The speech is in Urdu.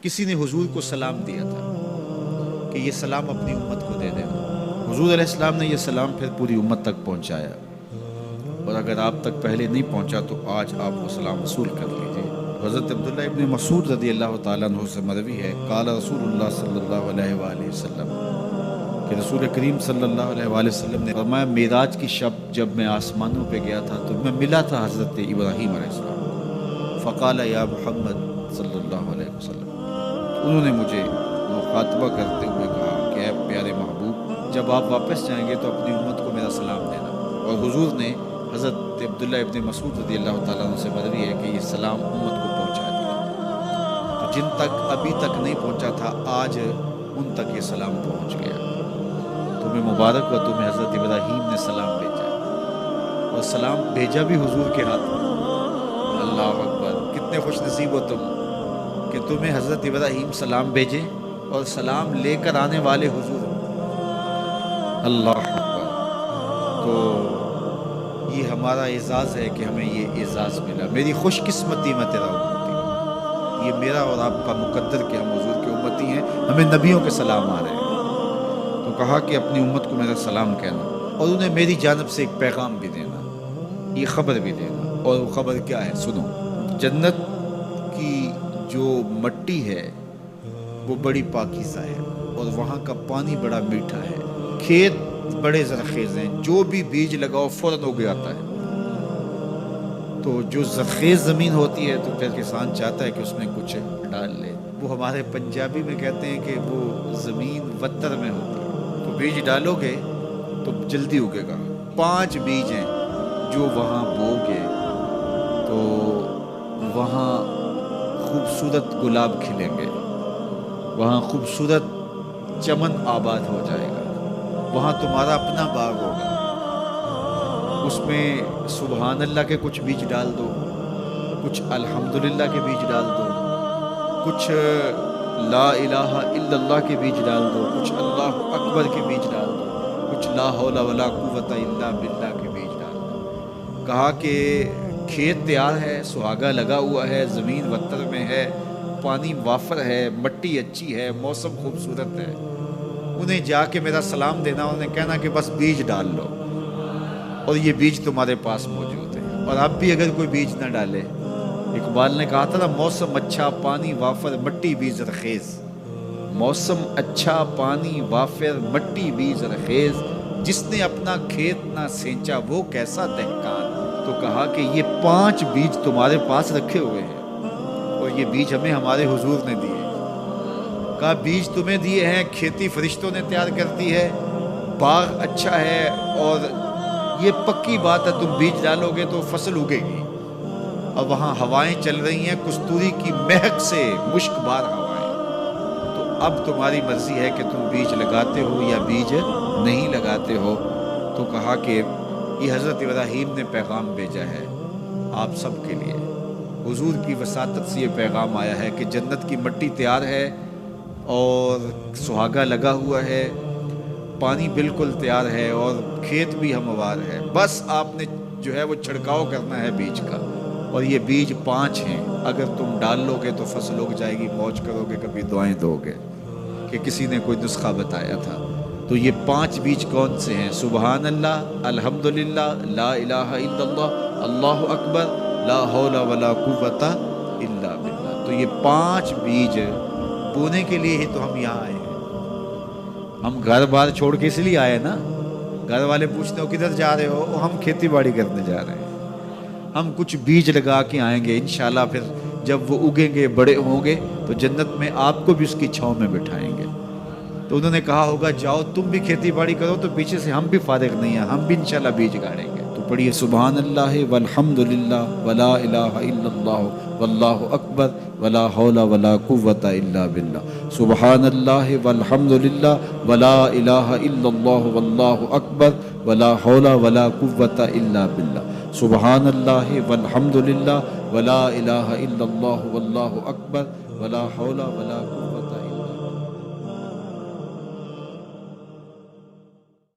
کسی نے حضور کو سلام دیا تھا کہ یہ سلام اپنی امت کو دے دینا۔ حضور علیہ السلام نے یہ سلام پھر پوری امت تک پہنچایا، اور اگر آپ تک پہلے نہیں پہنچا تو آج آپ وہ سلام وصول کر لیجئے۔ حضرت عبداللہ ابن مسعود رضی اللہ تعالیٰ عنہ سے مروی ہے، قال رسول اللہ صلی اللہ علیہ وآلہ وسلم، کہ رسول کریم صلی اللہ علیہ وآلہ وسلم نے فرمایا، معراج کی شب جب میں آسمانوں پہ گیا تھا تو میں ملا تھا حضرت ابراہیم علیہ السلام کو، فقال یا محمد صلی اللہ علیہ وسلم، انہوں نے مجھے مخاطبہ کرتے ہوئے کہا کہ اے پیارے محبوب، جب آپ واپس جائیں گے تو اپنی امت کو میرا سلام دینا۔ اور حضور نے حضرت عبداللہ ابن مسعود رضی اللہ تعالیٰ عنہ سے مروی ہے کہ یہ سلام امت کو پہنچا دیا، تو جن تک ابھی تک نہیں پہنچا تھا آج ان تک یہ سلام پہنچ گیا۔ تمہیں مبارک ہو، تمہیں حضرت ابراہیم نے سلام بھیجا، اور سلام بھیجا بھی حضور کے ہاتھ میں۔ اللہ اکبر، کتنے خوش نصیب ہو تم کہ تمہیں حضرت ابراہیم سلام بھیجے اور سلام لے کر آنے والے حضور۔ اللہ اکبر، تو یہ ہمارا اعزاز ہے کہ ہمیں یہ اعزاز ملا۔ میری خوش قسمتی میں تیرا امتی ہوں، یہ میرا اور آپ کا مقدر کہ ہم حضور کے امتی ہیں، ہمیں نبیوں کے سلام آ رہے ہیں۔ تو کہا کہ اپنی امت کو میرا سلام کہنا، اور انہیں میری جانب سے ایک پیغام بھی دینا، یہ خبر بھی دینا۔ اور وہ خبر کیا ہے؟ سنو، جنت کی جو مٹی ہے وہ بڑی پاکیزہ ہے، اور وہاں کا پانی بڑا میٹھا ہے، کھیت بڑے زرخیز ہیں، جو بھی بیج لگاؤ فوراً اگ آتا ہے۔ تو جو زرخیز زمین ہوتی ہے تو پھر کسان چاہتا ہے کہ اس میں کچھ ڈال لے۔ وہ ہمارے پنجابی میں کہتے ہیں کہ وہ زمین وتر میں ہوتی ہے، تو بیج ڈالو گے تو جلدی اگے گا۔ 5 بیج ہیں جو وہاں بو گے تو وہاں خوبصورت گلاب کھلیں گے، وہاں خوبصورت چمن آباد ہو جائے گا، وہاں تمہارا اپنا باغ ہوگا۔ اس میں سبحان اللہ کے کچھ بیج ڈال دو، کچھ الحمدللہ کے بیج ڈال دو، کچھ لا الہ الا اللہ کے بیج ڈال دو، کچھ اللہ اکبر کے بیج ڈال دو، کچھ لا حول ولا قوت الا باللہ کے بیج ڈال دو۔ کہا کہ کھیت تیار ہے، سہاگا لگا ہوا ہے، زمین وتر میں ہے، پانی وافر ہے، مٹی اچھی ہے، موسم خوبصورت ہے۔ انہیں جا کے میرا سلام دینا، انہیں کہنا کہ بس بیج ڈال لو، اور یہ بیج تمہارے پاس موجود ہے۔ اور اب بھی اگر کوئی بیج نہ ڈالے، اقبال نے کہا تھا نا، موسم اچھا پانی وافر مٹی بھی زرخیز، موسم اچھا پانی وافر مٹی بھی زرخیز، جس نے اپنا کھیت نہ سینچا وہ کیسا دہقان۔ تو کہا کہ یہ 5 بیج تمہارے پاس رکھے ہوئے ہیں، اور یہ بیج ہمیں ہمارے حضور نے دیے۔ کہا بیج تمہیں دیے ہیں، کھیتی فرشتوں نے تیار کر دی ہے، باغ اچھا ہے، اور یہ پکی بات ہے تم بیج ڈالو گے تو فصل اگے گی۔ اور وہاں ہوائیں چل رہی ہیں کستوری کی مہک سے، مشک بار ہوائیں۔ تو اب تمہاری مرضی ہے کہ تم بیج لگاتے ہو یا بیج نہیں لگاتے ہو۔ تو کہا کہ یہ حضرت ابراہیم نے پیغام بھیجا ہے آپ سب کے لیے، حضور کی وساطت سے یہ پیغام آیا ہے کہ جنت کی مٹی تیار ہے، اور سہاگا لگا ہوا ہے، پانی بالکل تیار ہے، اور کھیت بھی ہموار ہے۔ بس آپ نے جو ہے وہ چھڑکاؤ کرنا ہے بیج کا، اور یہ بیج 5 ہیں، اگر تم ڈال لو گے تو فصل اگ جائے گی، موج کرو گے، کبھی دعائیں دو گے۔ کہ کسی نے کوئی نسخہ بتایا تھا۔ تو یہ 5 بیج کون سے ہیں؟ سبحان اللہ، الحمدللہ، لا الہ الا اللہ، اللہ اکبر، لا حول ولا قوت الا باللہ۔ تو یہ 5 بیج بونے کے لیے ہی تو ہم یہاں آئے ہیں۔ ہم گھر بار چھوڑ کے اس لیے آئے نا، گھر والے پوچھتے ہو کدھر جا رہے ہو، ہم کھیتی باڑی کرنے جا رہے ہیں۔ ہم کچھ بیج لگا کے آئیں گے انشاءاللہ، پھر جب وہ اگیں گے، بڑے ہوں گے، تو جنت میں آپ کو بھی اس کی چھاؤں میں بٹھائیں گے۔ تو انہوں نے کہا ہوگا جاؤ تم بھی کھیتی باڑی کرو، تو پیچھے سے ہم بھی فارغ نہیں ہیں، ہم بھی انشاءاللہ بیج گاڑیں گے۔ تو پڑھیے سبحان اللہ والحمدللہ ولا الہ الا اللہ واللہ اکبر ولا حول ولا قوت الا باللہ۔ سبحان اللہ والحمدللہ ولا الہ الا اللہ واللہ اکبر ولا حول ولا قوت الا باللہ۔ سبحان اللہ والحمدللہ ولا الہ الا اللہ واللہ اکبر ولا حول ولا قوت